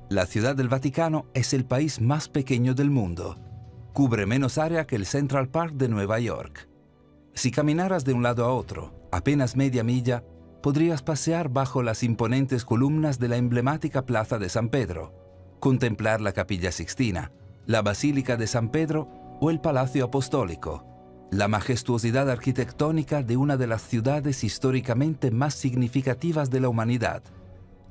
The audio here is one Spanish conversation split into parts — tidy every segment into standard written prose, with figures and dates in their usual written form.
La Ciudad del Vaticano es el país más pequeño del mundo. Cubre menos área que el Central Park de Nueva York. Si caminaras de un lado a otro, apenas media milla, podrías pasear bajo las imponentes columnas de la emblemática Plaza de San Pedro, contemplar la Capilla Sixtina, la Basílica de San Pedro o el Palacio Apostólico, la majestuosidad arquitectónica de una de las ciudades históricamente más significativas de la humanidad.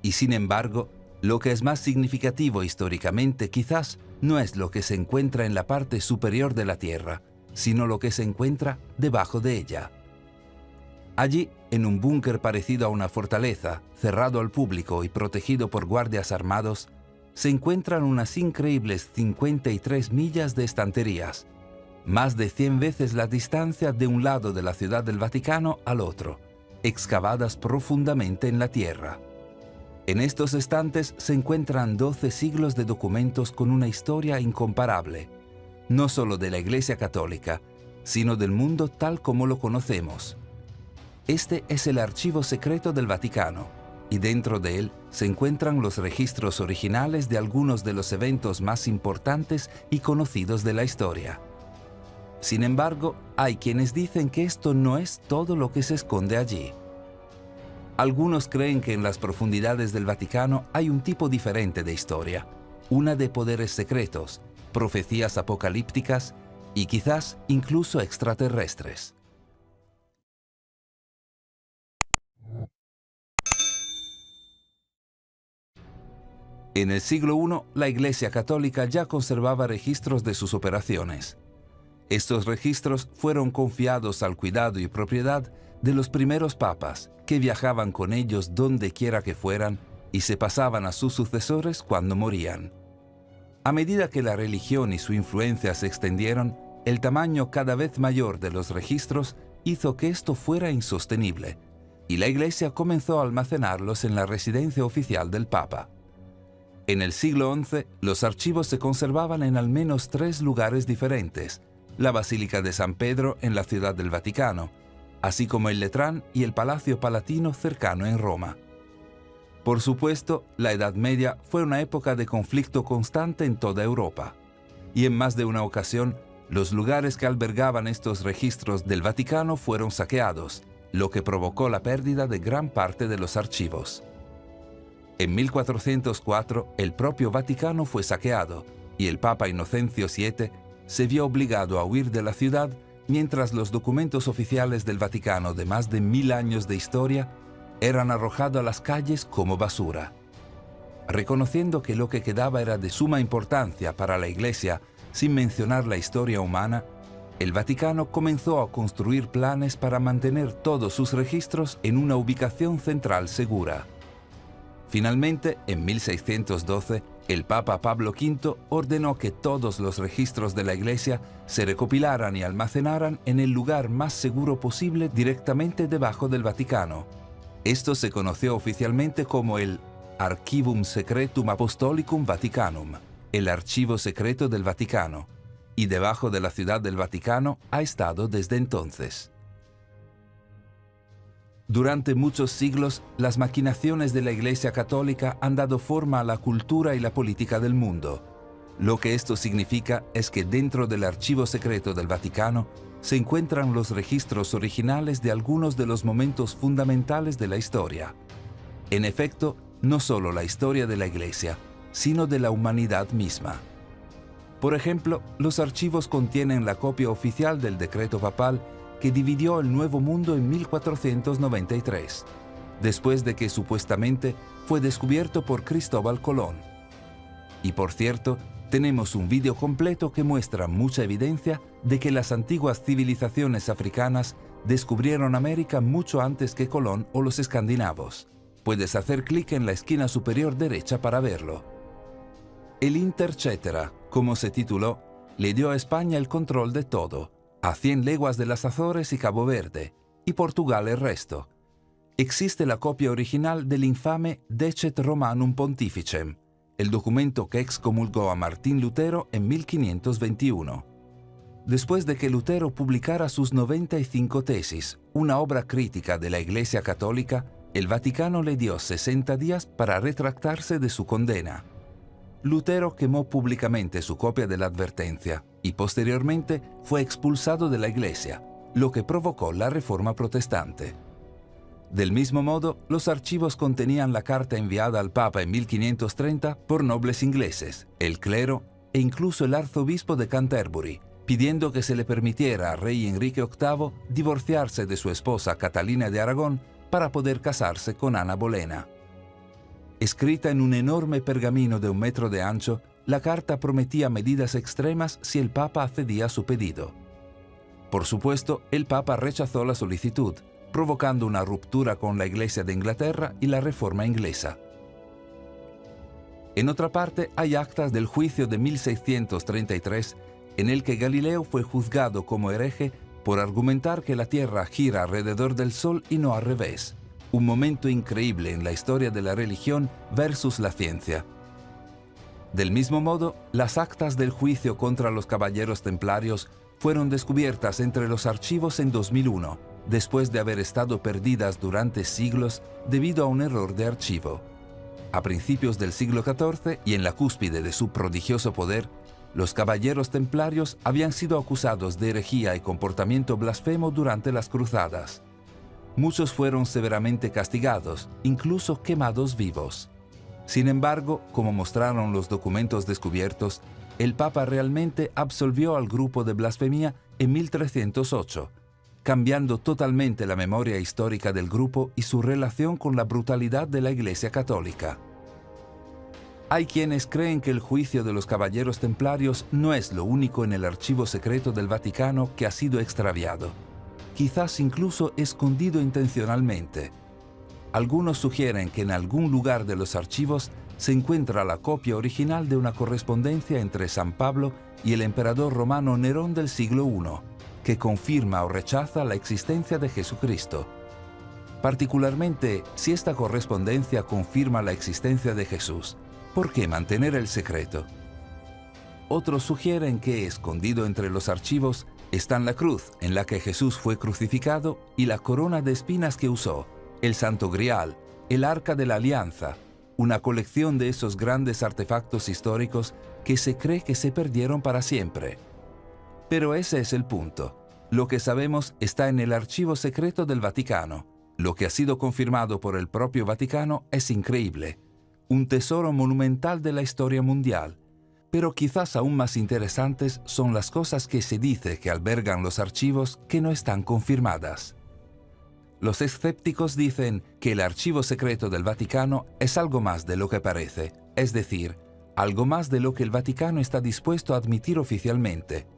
Y sin embargo, lo que es más significativo históricamente quizás no es lo que se encuentra en la parte superior de la Tierra, sino lo que se encuentra debajo de ella. Allí, en un búnker parecido a una fortaleza, cerrado al público y protegido por guardias armados, se encuentran unas increíbles 53 millas de estanterías, más de 100 veces la distancia de un lado de la Ciudad del Vaticano al otro, excavadas profundamente en la tierra. En estos estantes se encuentran 12 siglos de documentos con una historia incomparable, no solo de la Iglesia Católica, sino del mundo tal como lo conocemos. Este es el archivo secreto del Vaticano, y dentro de él se encuentran los registros originales de algunos de los eventos más importantes y conocidos de la historia. Sin embargo, hay quienes dicen que esto no es todo lo que se esconde allí. Algunos creen que en las profundidades del Vaticano hay un tipo diferente de historia, una de poderes secretos, profecías apocalípticas y quizás incluso extraterrestres. En el siglo I, la Iglesia Católica ya conservaba registros de sus operaciones. Estos registros fueron confiados al cuidado y propiedad de los primeros papas, que viajaban con ellos donde quiera que fueran y se pasaban a sus sucesores cuando morían. A medida que la religión y su influencia se extendieron, el tamaño cada vez mayor de los registros hizo que esto fuera insostenible, y la Iglesia comenzó a almacenarlos en la residencia oficial del Papa. En el siglo XI, los archivos se conservaban en al menos 3 lugares diferentes: la Basílica de San Pedro en la Ciudad del Vaticano, así como el Letrán y el Palacio Palatino cercano en Roma. Por supuesto, la Edad Media fue una época de conflicto constante en toda Europa, y en más de una ocasión, los lugares que albergaban estos registros del Vaticano fueron saqueados, lo que provocó la pérdida de gran parte de los archivos. En 1404, el propio Vaticano fue saqueado, y el Papa Inocencio VII se vio obligado a huir de la ciudad mientras los documentos oficiales del Vaticano de más de 1000 años de historia eran arrojados a las calles como basura. Reconociendo que lo que quedaba era de suma importancia para la Iglesia, sin mencionar la historia humana, el Vaticano comenzó a construir planes para mantener todos sus registros en una ubicación central segura. Finalmente, en 1612, el Papa Pablo V ordenó que todos los registros de la Iglesia se recopilaran y almacenaran en el lugar más seguro posible directamente debajo del Vaticano. Esto se conoció oficialmente como el Archivum Secretum Apostolicum Vaticanum, el Archivo Secreto del Vaticano, y debajo de la Ciudad del Vaticano ha estado desde entonces. Durante muchos siglos, las maquinaciones de la Iglesia Católica han dado forma a la cultura y la política del mundo. Lo que esto significa es que dentro del archivo secreto del Vaticano se encuentran los registros originales de algunos de los momentos fundamentales de la historia. En efecto, no solo la historia de la Iglesia, sino de la humanidad misma. Por ejemplo, los archivos contienen la copia oficial del decreto papal que dividió el Nuevo Mundo en 1493, después de que supuestamente fue descubierto por Cristóbal Colón. Y por cierto, tenemos un vídeo completo que muestra mucha evidencia de que las antiguas civilizaciones africanas descubrieron América mucho antes que Colón o los escandinavos. Puedes hacer clic en la esquina superior derecha para verlo. El Intercetera, como se tituló, le dio a España el control de todo, a 100 leguas de las Azores y Cabo Verde, y Portugal el resto. Existe la copia original del infame Decet Romanum Pontificem, el documento que excomulgó a Martín Lutero en 1521. Después de que Lutero publicara sus 95 tesis, una obra crítica de la Iglesia Católica, el Vaticano le dio 60 días para retractarse de su condena. Lutero quemó públicamente su copia de la advertencia y posteriormente fue expulsado de la Iglesia, lo que provocó la Reforma Protestante. Del mismo modo, los archivos contenían la carta enviada al Papa en 1530 por nobles ingleses, el clero e incluso el arzobispo de Canterbury, pidiendo que se le permitiera al rey Enrique VIII divorciarse de su esposa Catalina de Aragón para poder casarse con Ana Bolena. Escrita en un enorme pergamino de 1 metro de ancho, la carta prometía medidas extremas si el Papa accedía a su pedido. Por supuesto, el Papa rechazó la solicitud, provocando una ruptura con la Iglesia de Inglaterra y la Reforma inglesa. En otra parte, hay actas del juicio de 1633, en el que Galileo fue juzgado como hereje por argumentar que la Tierra gira alrededor del Sol y no al revés. Un momento increíble en la historia de la religión versus la ciencia. Del mismo modo, las actas del juicio contra los caballeros templarios fueron descubiertas entre los archivos en 2001, después de haber estado perdidas durante siglos debido a un error de archivo. A principios del siglo XIV y en la cúspide de su prodigioso poder, los caballeros templarios habían sido acusados de herejía y comportamiento blasfemo durante las cruzadas. Muchos fueron severamente castigados, incluso quemados vivos. Sin embargo, como mostraron los documentos descubiertos, el Papa realmente absolvió al grupo de blasfemia en 1308, cambiando totalmente la memoria histórica del grupo y su relación con la brutalidad de la Iglesia Católica. Hay quienes creen que el juicio de los caballeros templarios no es lo único en el archivo secreto del Vaticano que ha sido extraviado, quizás incluso escondido intencionalmente. Algunos sugieren que en algún lugar de los archivos se encuentra la copia original de una correspondencia entre San Pablo y el emperador romano Nerón del siglo I, que confirma o rechaza la existencia de Jesucristo. Particularmente, si esta correspondencia confirma la existencia de Jesús, ¿por qué mantener el secreto? Otros sugieren que, escondido entre los archivos, están la cruz en la que Jesús fue crucificado y la corona de espinas que usó, el Santo Grial, el Arca de la Alianza, una colección de esos grandes artefactos históricos que se cree que se perdieron para siempre. Pero ese es el punto. Lo que sabemos está en el archivo secreto del Vaticano. Lo que ha sido confirmado por el propio Vaticano es increíble. Un tesoro monumental de la historia mundial. Pero quizás aún más interesantes son las cosas que se dice que albergan los archivos que no están confirmadas. Los escépticos dicen que el archivo secreto del Vaticano es algo más de lo que parece, es decir, algo más de lo que el Vaticano está dispuesto a admitir oficialmente.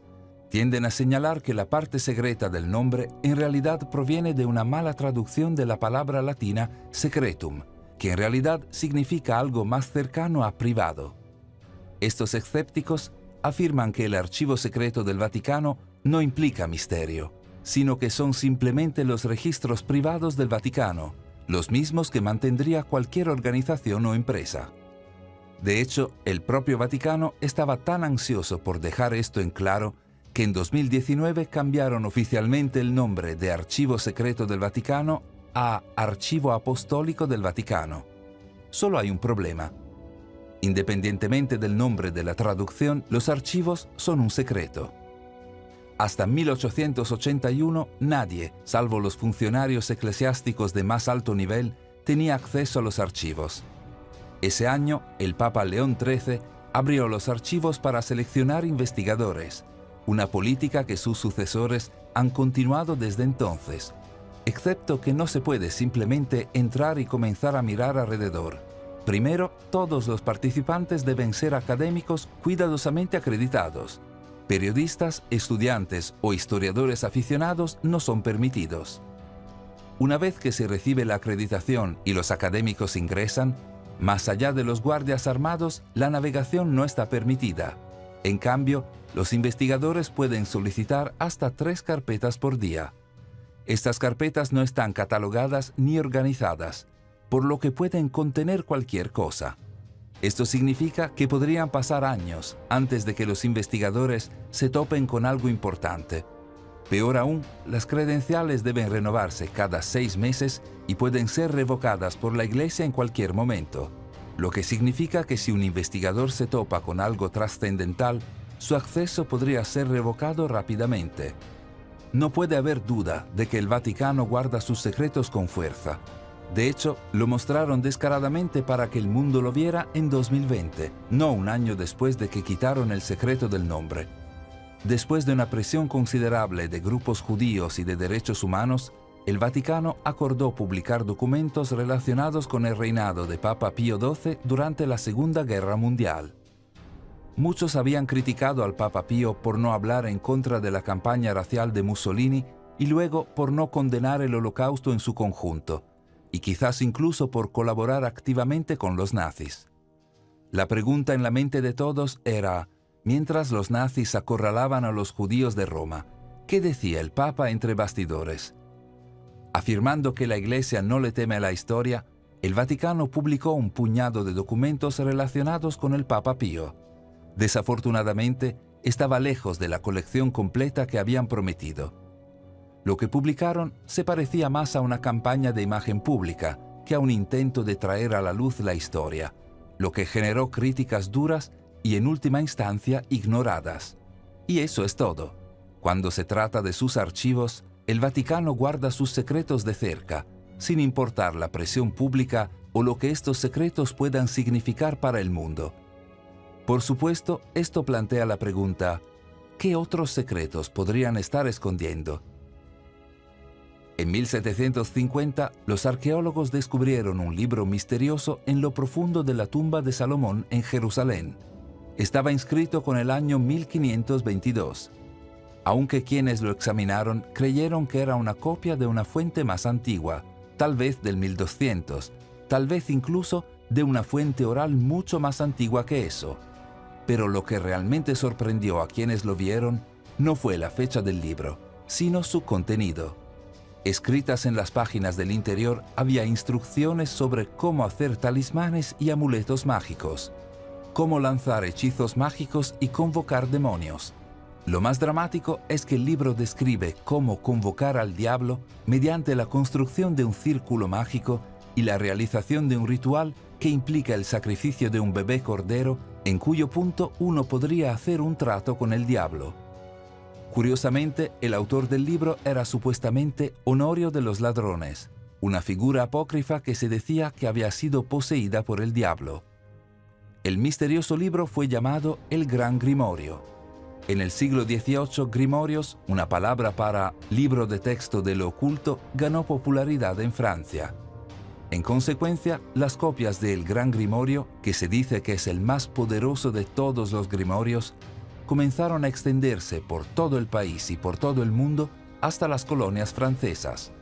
Tienden a señalar que la parte secreta del nombre en realidad proviene de una mala traducción de la palabra latina secretum, que en realidad significa algo más cercano a privado. Estos escépticos afirman que el archivo secreto del Vaticano no implica misterio, sino que son simplemente los registros privados del Vaticano, los mismos que mantendría cualquier organización o empresa. De hecho, el propio Vaticano estaba tan ansioso por dejar esto en claro que en 2019 cambiaron oficialmente el nombre de Archivo Secreto del Vaticano a Archivo Apostólico del Vaticano. Solo hay un problema. Independientemente del nombre de la traducción, los archivos son un secreto. Hasta 1881, nadie, salvo los funcionarios eclesiásticos de más alto nivel, tenía acceso a los archivos. Ese año, el Papa León XIII abrió los archivos para seleccionar investigadores, una política que sus sucesores han continuado desde entonces, excepto que no se puede simplemente entrar y comenzar a mirar alrededor. Primero, todos los participantes deben ser académicos cuidadosamente acreditados. Periodistas, estudiantes o historiadores aficionados no son permitidos. Una vez que se recibe la acreditación y los académicos ingresan, más allá de los guardias armados, la navegación no está permitida. En cambio, los investigadores pueden solicitar hasta 3 carpetas por día. Estas carpetas no están catalogadas ni organizadas, por lo que pueden contener cualquier cosa. Esto significa que podrían pasar años antes de que los investigadores se topen con algo importante. Peor aún, las credenciales deben renovarse cada 6 meses y pueden ser revocadas por la Iglesia en cualquier momento, lo que significa que si un investigador se topa con algo trascendental, su acceso podría ser revocado rápidamente. No puede haber duda de que el Vaticano guarda sus secretos con fuerza. De hecho, lo mostraron descaradamente para que el mundo lo viera en 2020, no un año después de que quitaron el secreto del nombre. Después de una presión considerable de grupos judíos y de derechos humanos, el Vaticano acordó publicar documentos relacionados con el reinado de Papa Pío XII durante la Segunda Guerra Mundial. Muchos habían criticado al Papa Pío por no hablar en contra de la campaña racial de Mussolini y luego por no condenar el Holocausto en su conjunto, y quizás incluso por colaborar activamente con los nazis. La pregunta en la mente de todos era, mientras los nazis acorralaban a los judíos de Roma, ¿qué decía el Papa entre bastidores? Afirmando que la Iglesia no le teme a la historia, el Vaticano publicó un puñado de documentos relacionados con el Papa Pío. Desafortunadamente, estaba lejos de la colección completa que habían prometido. Lo que publicaron se parecía más a una campaña de imagen pública que a un intento de traer a la luz la historia, lo que generó críticas duras y en última instancia ignoradas. Y eso es todo. Cuando se trata de sus archivos, el Vaticano guarda sus secretos de cerca, sin importar la presión pública o lo que estos secretos puedan significar para el mundo. Por supuesto, esto plantea la pregunta, ¿qué otros secretos podrían estar escondiendo? En 1750, los arqueólogos descubrieron un libro misterioso en lo profundo de la tumba de Salomón en Jerusalén. Estaba inscrito con el año 1522. Aunque quienes lo examinaron creyeron que era una copia de una fuente más antigua, tal vez del 1200, tal vez incluso de una fuente oral mucho más antigua que eso. Pero lo que realmente sorprendió a quienes lo vieron no fue la fecha del libro, sino su contenido. Escritas en las páginas del interior había instrucciones sobre cómo hacer talismanes y amuletos mágicos, cómo lanzar hechizos mágicos y convocar demonios. Lo más dramático es que el libro describe cómo convocar al diablo mediante la construcción de un círculo mágico y la realización de un ritual que implica el sacrificio de un bebé cordero, en cuyo punto uno podría hacer un trato con el diablo. Curiosamente, el autor del libro era supuestamente Honorio de los Ladrones, una figura apócrifa que se decía que había sido poseída por el diablo. El misterioso libro fue llamado el Gran Grimorio. En el siglo XVIII, grimorios, una palabra para libro de texto de lo oculto, ganó popularidad en Francia. En consecuencia, las copias del Gran Grimorio, que se dice que es el más poderoso de todos los grimorios, comenzaron a extenderse por todo el país y por todo el mundo hasta las colonias francesas.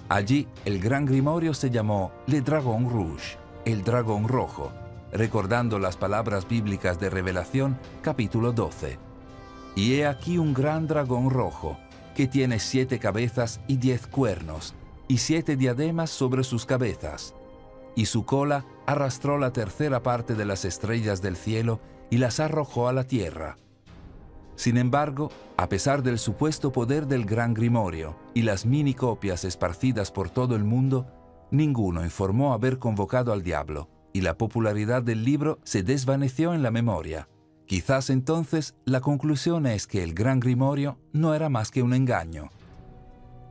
Allí, el Gran Grimorio se llamó Le Dragon Rouge, el dragón rojo, recordando las palabras bíblicas de Revelación, capítulo 12. Y he aquí un gran dragón rojo, que tiene 7 cabezas y 10 cuernos, y 7 diademas sobre sus cabezas. Y su cola arrastró la tercera parte de las estrellas del cielo y las arrojó a la tierra. Sin embargo, a pesar del supuesto poder del Gran Grimorio y las mini copias esparcidas por todo el mundo, ninguno informó haber convocado al diablo, y la popularidad del libro se desvaneció en la memoria. Quizás entonces la conclusión es que el Gran Grimorio no era más que un engaño.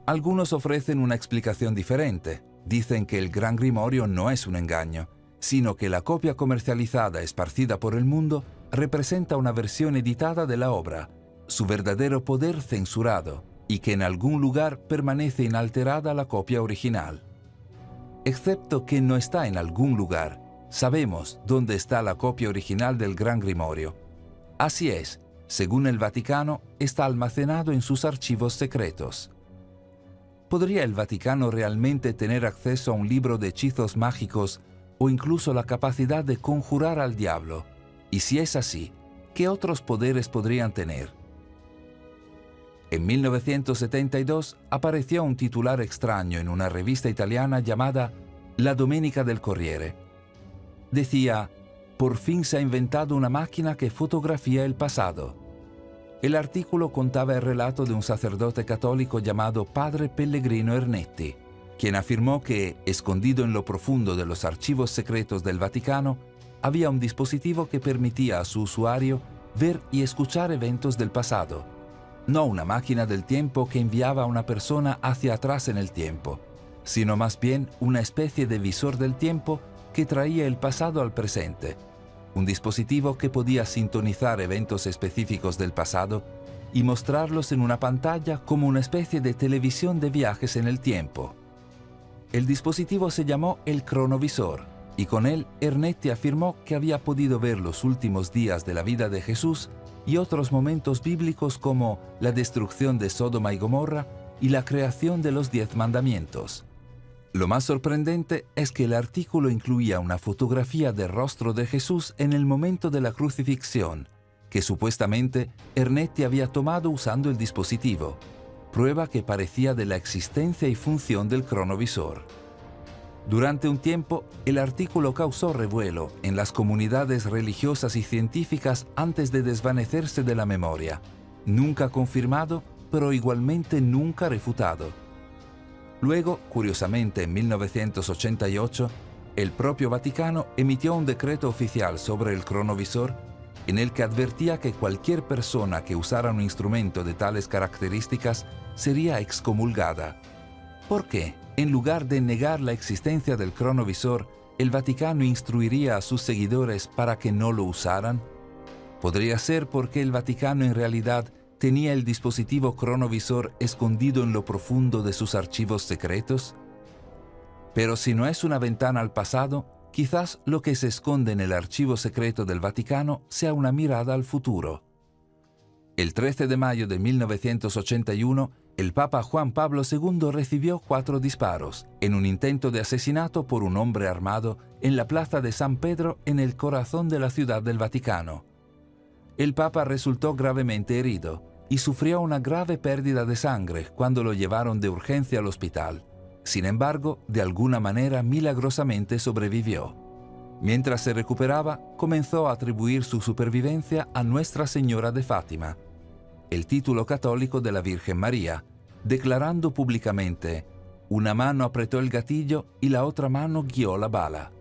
Algunos ofrecen una explicación diferente. Dicen que el Gran Grimorio no es un engaño, sino que la copia comercializada esparcida por el mundo representa una versión editada de la obra, su verdadero poder censurado, y que en algún lugar permanece inalterada la copia original. Excepto que no está en algún lugar, sabemos dónde está la copia original del Gran Grimorio. Así es, según el Vaticano, está almacenado en sus archivos secretos. ¿Podría el Vaticano realmente tener acceso a un libro de hechizos mágicos o incluso la capacidad de conjurar al diablo? Y si es así, ¿qué otros poderes podrían tener? En 1972 apareció un titular extraño en una revista italiana llamada La Domenica del Corriere. Decía, por fin se ha inventado una máquina que fotografía el pasado. El artículo contaba el relato de un sacerdote católico llamado Padre Pellegrino Ernetti, quien afirmó que, escondido en lo profundo de los archivos secretos del Vaticano, había un dispositivo que permitía a su usuario ver y escuchar eventos del pasado, no una máquina del tiempo que enviaba a una persona hacia atrás en el tiempo, sino más bien una especie de visor del tiempo que traía el pasado al presente, un dispositivo que podía sintonizar eventos específicos del pasado y mostrarlos en una pantalla como una especie de televisión de viajes en el tiempo. El dispositivo se llamó el cronovisor, y con él Ernetti afirmó que había podido ver los últimos días de la vida de Jesús y otros momentos bíblicos como la destrucción de Sodoma y Gomorra y la creación de los 10 mandamientos. Lo más sorprendente es que el artículo incluía una fotografía del rostro de Jesús en el momento de la crucifixión, que supuestamente Ernetti había tomado usando el dispositivo, prueba que parecía de la existencia y función del cronovisor. Durante un tiempo, el artículo causó revuelo en las comunidades religiosas y científicas antes de desvanecerse de la memoria, nunca confirmado, pero igualmente nunca refutado. Luego, curiosamente, en 1988, el propio Vaticano emitió un decreto oficial sobre el cronovisor en el que advertía que cualquier persona que usara un instrumento de tales características sería excomulgada. ¿Por qué, en lugar de negar la existencia del cronovisor, el Vaticano instruiría a sus seguidores para que no lo usaran? ¿Podría ser porque el Vaticano en realidad tenía el dispositivo cronovisor escondido en lo profundo de sus archivos secretos? Pero si no es una ventana al pasado, quizás lo que se esconde en el archivo secreto del Vaticano sea una mirada al futuro. El 13 de mayo de 1981, el Papa Juan Pablo II recibió 4 disparos en un intento de asesinato por un hombre armado en la plaza de San Pedro en el corazón de la ciudad del Vaticano. El Papa resultó gravemente herido y sufrió una grave pérdida de sangre cuando lo llevaron de urgencia al hospital. Sin embargo, de alguna manera milagrosamente sobrevivió. Mientras se recuperaba, comenzó a atribuir su supervivencia a Nuestra Señora de Fátima, el título católico de la Virgen María, declarando públicamente: una mano apretó el gatillo y la otra mano guió la bala.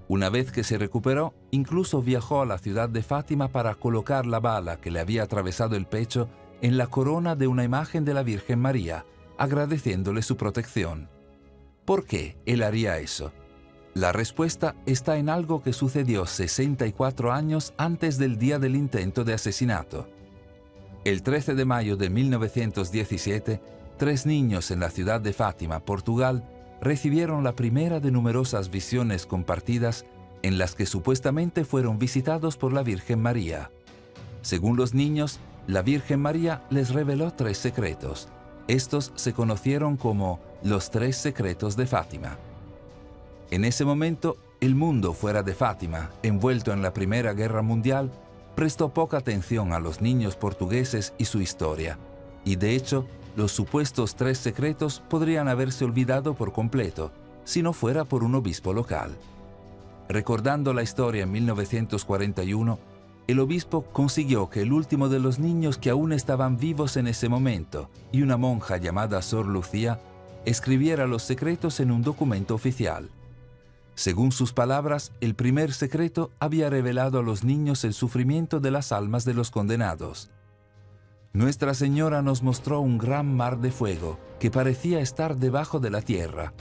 Una vez que se recuperó, incluso viajó a la ciudad de Fátima para colocar la bala que le había atravesado el pecho en la corona de una imagen de la Virgen María, agradeciéndole su protección. ¿Por qué él haría eso? La respuesta está en algo que sucedió 64 años antes del día del intento de asesinato. El 13 de mayo de 1917, 3 niños en la ciudad de Fátima, Portugal, recibieron la primera de numerosas visiones compartidas en las que supuestamente fueron visitados por la Virgen María. Según los niños, la Virgen María les reveló 3 secretos. Estos se conocieron como los 3 secretos de Fátima. En ese momento, el mundo fuera de Fátima, envuelto en la Primera Guerra Mundial, prestó poca atención a los niños portugueses y su historia, y de hecho, los supuestos 3 secretos podrían haberse olvidado por completo, si no fuera por un obispo local. Recordando la historia en 1941, el obispo consiguió que el último de los niños que aún estaban vivos en ese momento, y una monja llamada Sor Lucía, escribiera los secretos en un documento oficial. Según sus palabras, el primer secreto había revelado a los niños el sufrimiento de las almas de los condenados. Nuestra Señora nos mostró un gran mar de fuego que parecía estar debajo de la tierra.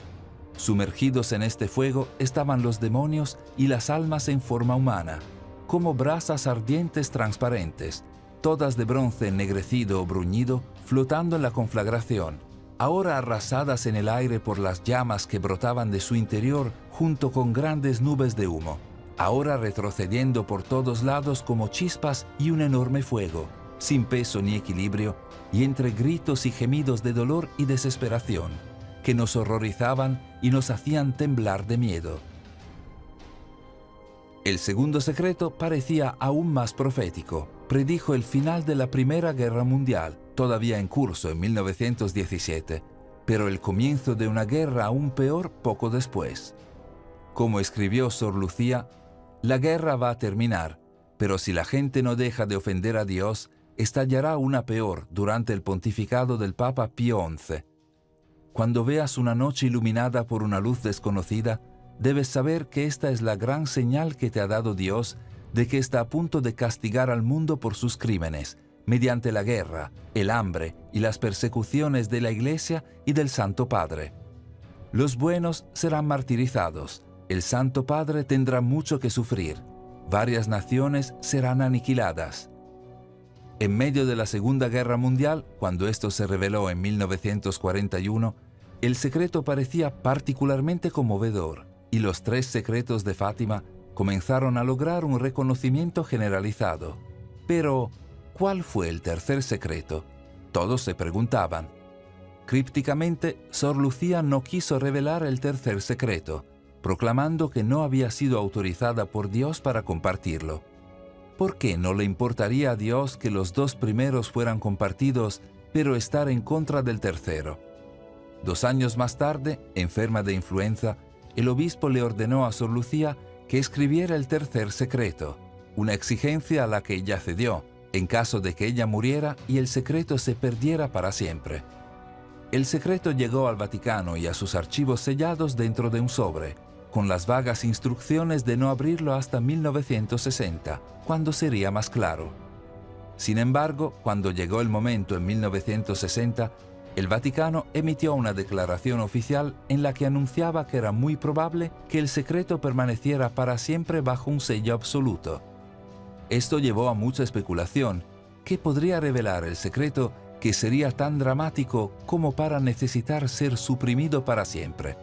Sumergidos en este fuego estaban los demonios y las almas en forma humana, como brasas ardientes transparentes, todas de bronce ennegrecido o bruñido, flotando en la conflagración, ahora arrasadas en el aire por las llamas que brotaban de su interior junto con grandes nubes de humo, ahora retrocediendo por todos lados como chispas y un enorme fuego, sin peso ni equilibrio, y entre gritos y gemidos de dolor y desesperación, que nos horrorizaban y nos hacían temblar de miedo. El segundo secreto parecía aún más profético. Predijo el final de la Primera Guerra Mundial, todavía en curso en 1917, pero el comienzo de una guerra aún peor poco después. Como escribió Sor Lucía, la guerra va a terminar, pero si la gente no deja de ofender a Dios, estallará una peor durante el pontificado del Papa Pío XI. cuando veas una noche iluminada por una luz desconocida, debes saber que esta es la gran señal que te ha dado Dios de que está a punto de castigar al mundo por sus crímenes, mediante la guerra, el hambre y las persecuciones de la Iglesia y del Santo Padre. Los buenos serán martirizados, el Santo Padre tendrá mucho que sufrir, varias naciones serán aniquiladas. En medio de la Segunda Guerra Mundial, cuando esto se reveló en 1941, el secreto parecía particularmente conmovedor, y los 3 secretos de Fátima comenzaron a lograr un reconocimiento generalizado. Pero, ¿cuál fue el tercer secreto? Todos se preguntaban. Crípticamente, Sor Lucía no quiso revelar el tercer secreto, proclamando que no había sido autorizada por Dios para compartirlo. ¿Por qué no le importaría a Dios que los 2 primeros fueran compartidos, pero estar en contra del tercero? 2 años más tarde, enferma de influenza, el obispo le ordenó a Sor Lucía que escribiera el tercer secreto, una exigencia a la que ella cedió, en caso de que ella muriera y el secreto se perdiera para siempre. El secreto llegó al Vaticano y a sus archivos sellados dentro de un sobre, con las vagas instrucciones de no abrirlo hasta 1960, cuando sería más claro. Sin embargo, cuando llegó el momento en 1960, el Vaticano emitió una declaración oficial en la que anunciaba que era muy probable que el secreto permaneciera para siempre bajo un sello absoluto. Esto llevó a mucha especulación. ¿Qué podría revelar el secreto que sería tan dramático como para necesitar ser suprimido para siempre?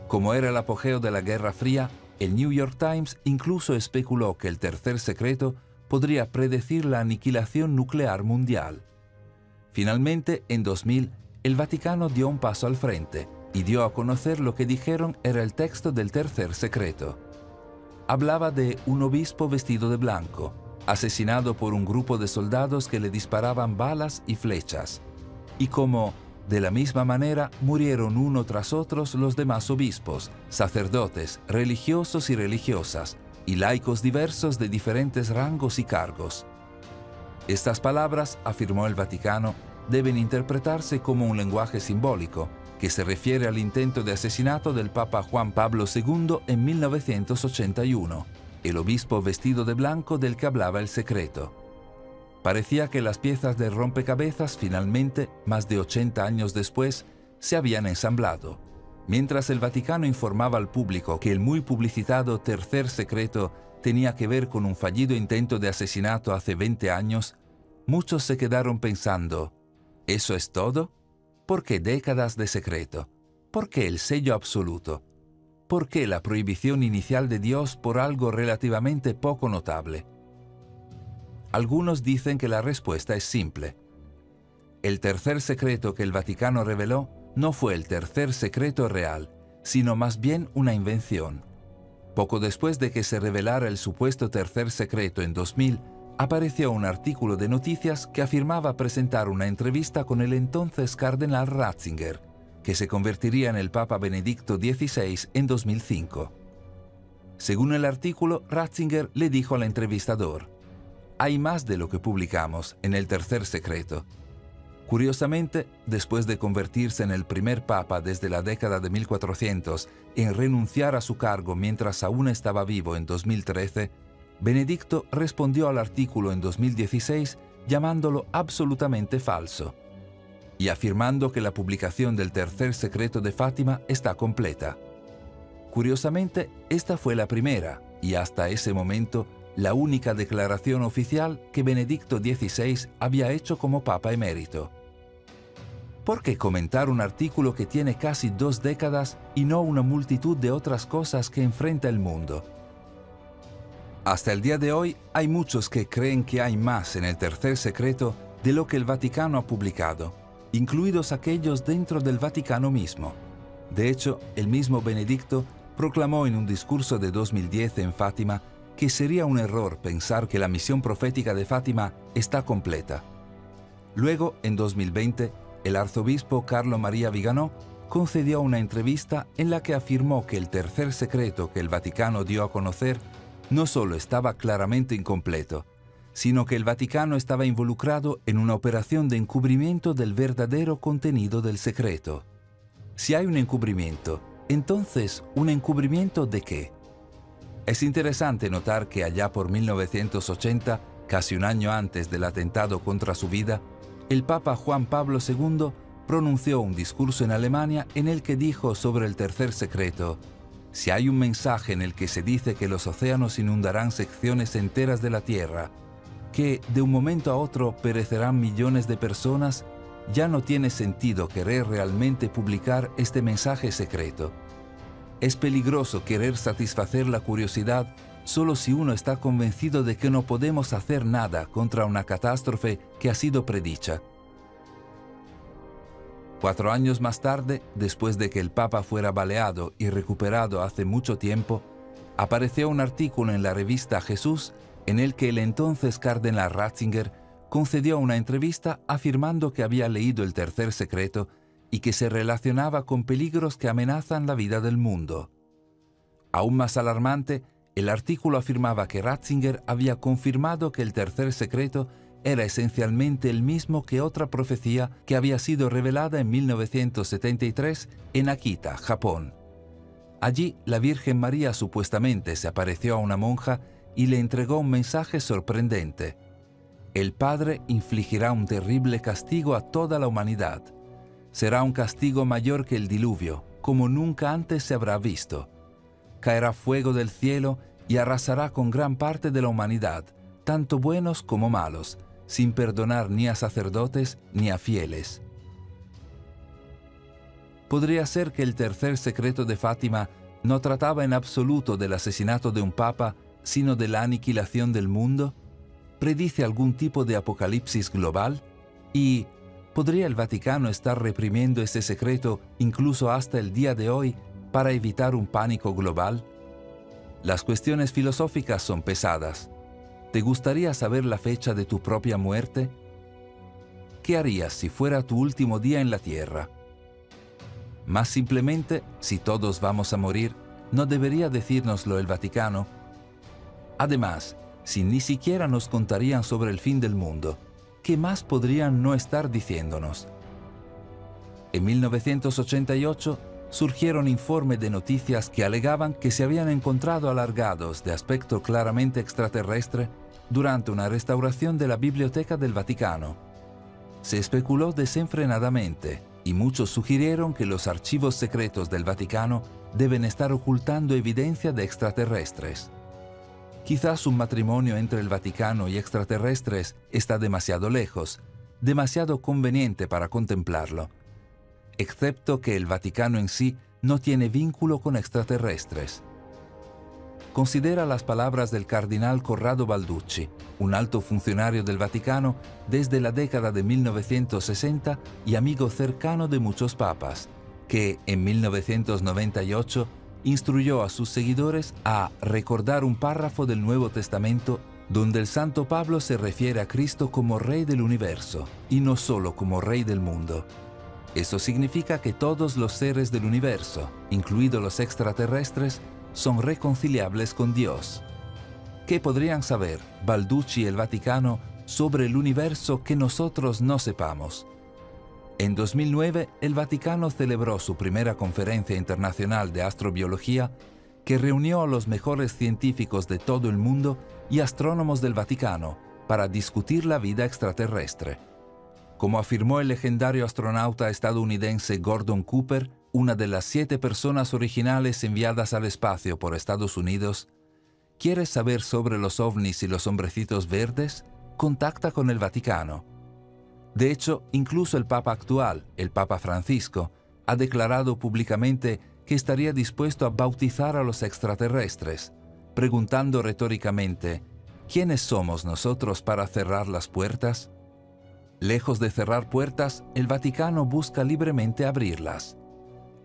Como era el apogeo de la Guerra Fría, el New York Times incluso especuló que el tercer secreto podría predecir la aniquilación nuclear mundial. Finalmente, en 2000, el Vaticano dio un paso al frente y dio a conocer lo que dijeron era el texto del tercer secreto. Hablaba de un obispo vestido de blanco, asesinado por un grupo de soldados que le disparaban balas y flechas, y como, de la misma manera, murieron uno tras otros los demás obispos, sacerdotes, religiosos y religiosas, y laicos diversos de diferentes rangos y cargos. Estas palabras, afirmó el Vaticano, deben interpretarse como un lenguaje simbólico, que se refiere al intento de asesinato del Papa Juan Pablo II en 1981, el obispo vestido de blanco del que hablaba el secreto. Parecía que las piezas del rompecabezas finalmente, más de 80 años después, se habían ensamblado. Mientras el Vaticano informaba al público que el muy publicitado tercer secreto tenía que ver con un fallido intento de asesinato hace 20 años, muchos se quedaron pensando, ¿eso es todo? ¿Por qué décadas de secreto? ¿Por qué el sello absoluto? ¿Por qué la prohibición inicial de Dios por algo relativamente poco notable? Algunos dicen que la respuesta es simple. El tercer secreto que el Vaticano reveló no fue el tercer secreto real, sino más bien una invención. Poco después de que se revelara el supuesto tercer secreto en 2000, apareció un artículo de noticias que afirmaba presentar una entrevista con el entonces cardenal Ratzinger, que se convertiría en el Papa Benedicto XVI en 2005. Según el artículo, Ratzinger le dijo al entrevistador, «Hay más de lo que publicamos en el tercer secreto». Curiosamente, después de convertirse en el primer papa desde la década de 1400 en renunciar a su cargo mientras aún estaba vivo en 2013, Benedicto respondió al artículo en 2016 llamándolo absolutamente falso y afirmando que la publicación del tercer secreto de Fátima está completa. Curiosamente, esta fue la primera y hasta ese momento la única declaración oficial que Benedicto XVI había hecho como Papa emérito. ¿Por qué comentar un artículo que tiene casi 2 décadas y no una multitud de otras cosas que enfrenta el mundo? Hasta el día de hoy hay muchos que creen que hay más en el tercer secreto de lo que el Vaticano ha publicado, incluidos aquellos dentro del Vaticano mismo. De hecho, el mismo Benedicto proclamó en un discurso de 2010 en Fátima que sería un error pensar que la misión profética de Fátima está completa. Luego, en 2020, el arzobispo Carlo María Viganò concedió una entrevista en la que afirmó que el tercer secreto que el Vaticano dio a conocer no solo estaba claramente incompleto, sino que el Vaticano estaba involucrado en una operación de encubrimiento del verdadero contenido del secreto. Si hay un encubrimiento, entonces, ¿un encubrimiento de qué? Es interesante notar que allá por 1980, casi un año antes del atentado contra su vida, el Papa Juan Pablo II pronunció un discurso en Alemania en el que dijo sobre el tercer secreto: si hay un mensaje en el que se dice que los océanos inundarán secciones enteras de la Tierra, que de un momento a otro perecerán millones de personas, ya no tiene sentido querer realmente publicar este mensaje secreto. Es peligroso querer satisfacer la curiosidad solo si uno está convencido de que no podemos hacer nada contra una catástrofe que ha sido predicha. 4 años más tarde, después de que el Papa fuera baleado y recuperado hace mucho tiempo, apareció un artículo en la revista Jesús en el que el entonces cardenal Ratzinger concedió una entrevista afirmando que había leído el tercer secreto y que se relacionaba con peligros que amenazan la vida del mundo. Aún más alarmante, el artículo afirmaba que Ratzinger había confirmado que el tercer secreto era esencialmente el mismo que otra profecía que había sido revelada en 1973 en Akita, Japón. Allí, la Virgen María supuestamente se apareció a una monja y le entregó un mensaje sorprendente. El Padre infligirá un terrible castigo a toda la humanidad. Será un castigo mayor que el diluvio, como nunca antes se habrá visto. Caerá fuego del cielo y arrasará con gran parte de la humanidad, tanto buenos como malos, sin perdonar ni a sacerdotes ni a fieles. ¿Podría ser que el tercer secreto de Fátima no trataba en absoluto del asesinato de un papa, sino de la aniquilación del mundo? ¿Predice algún tipo de apocalipsis global? ¿Y podría el Vaticano estar reprimiendo ese secreto incluso hasta el día de hoy para evitar un pánico global? Las cuestiones filosóficas son pesadas. ¿Te gustaría saber la fecha de tu propia muerte? ¿Qué harías si fuera tu último día en la tierra? Más simplemente, si todos vamos a morir, ¿no debería decírnoslo el Vaticano? Además, si ni siquiera nos contarían sobre el fin del mundo, ¿qué más podrían no estar diciéndonos? En 1988, surgieron informes de noticias que alegaban que se habían encontrado alargados de aspecto claramente extraterrestre durante una restauración de la Biblioteca del Vaticano. Se especuló desenfrenadamente y muchos sugirieron que los archivos secretos del Vaticano deben estar ocultando evidencia de extraterrestres. Quizás un matrimonio entre el Vaticano y extraterrestres está demasiado lejos, demasiado conveniente para contemplarlo, excepto que el Vaticano en sí no tiene vínculo con extraterrestres. Considera las palabras del cardenal Corrado Balducci, un alto funcionario del Vaticano desde la década de 1960 y amigo cercano de muchos papas, que en 1998 instruyó a sus seguidores a recordar un párrafo del Nuevo Testamento donde el Santo Pablo se refiere a Cristo como Rey del universo y no solo como Rey del mundo. Eso significa que todos los seres del universo, incluidos los extraterrestres, son reconciliables con Dios. ¿Qué podrían saber Balducci y el Vaticano sobre el universo que nosotros no sepamos? En 2009, el Vaticano celebró su primera conferencia internacional de astrobiología que reunió a los mejores científicos de todo el mundo y astrónomos del Vaticano para discutir la vida extraterrestre. Como afirmó el legendario astronauta estadounidense Gordon Cooper, una de las 7 personas originales enviadas al espacio por Estados Unidos, ¿quieres saber sobre los ovnis y los hombrecitos verdes? Contacta con el Vaticano. De hecho, incluso el Papa actual, el Papa Francisco, ha declarado públicamente que estaría dispuesto a bautizar a los extraterrestres, preguntando retóricamente, ¿quiénes somos nosotros para cerrar las puertas? Lejos de cerrar puertas, el Vaticano busca libremente abrirlas.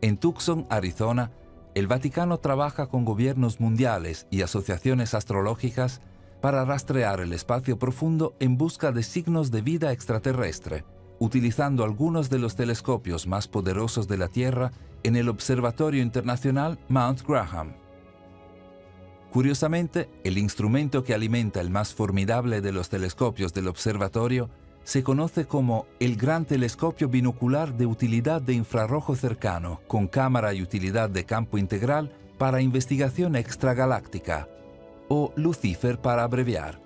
En Tucson, Arizona, el Vaticano trabaja con gobiernos mundiales y asociaciones astrológicas para rastrear el espacio profundo en busca de signos de vida extraterrestre, utilizando algunos de los telescopios más poderosos de la Tierra en el Observatorio Internacional Mount Graham. Curiosamente, el instrumento que alimenta el más formidable de los telescopios del observatorio se conoce como el Gran Telescopio Binocular de Utilidad de Infrarrojo Cercano, con cámara y utilidad de campo integral para investigación extragaláctica, o Lucifer para abreviar.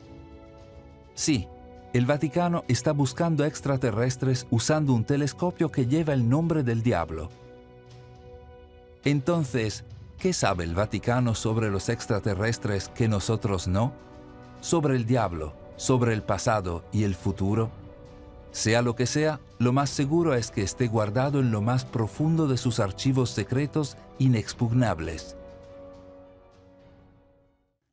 Sí, el Vaticano está buscando extraterrestres usando un telescopio que lleva el nombre del diablo. Entonces, ¿qué sabe el Vaticano sobre los extraterrestres que nosotros no? ¿Sobre el diablo, sobre el pasado y el futuro? Sea lo que sea, lo más seguro es que esté guardado en lo más profundo de sus archivos secretos inexpugnables.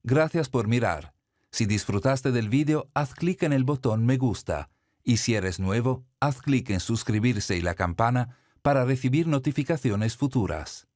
Gracias por mirar. Si disfrutaste del vídeo, haz clic en el botón me gusta. Y si eres nuevo, haz clic en suscribirse y la campana para recibir notificaciones futuras.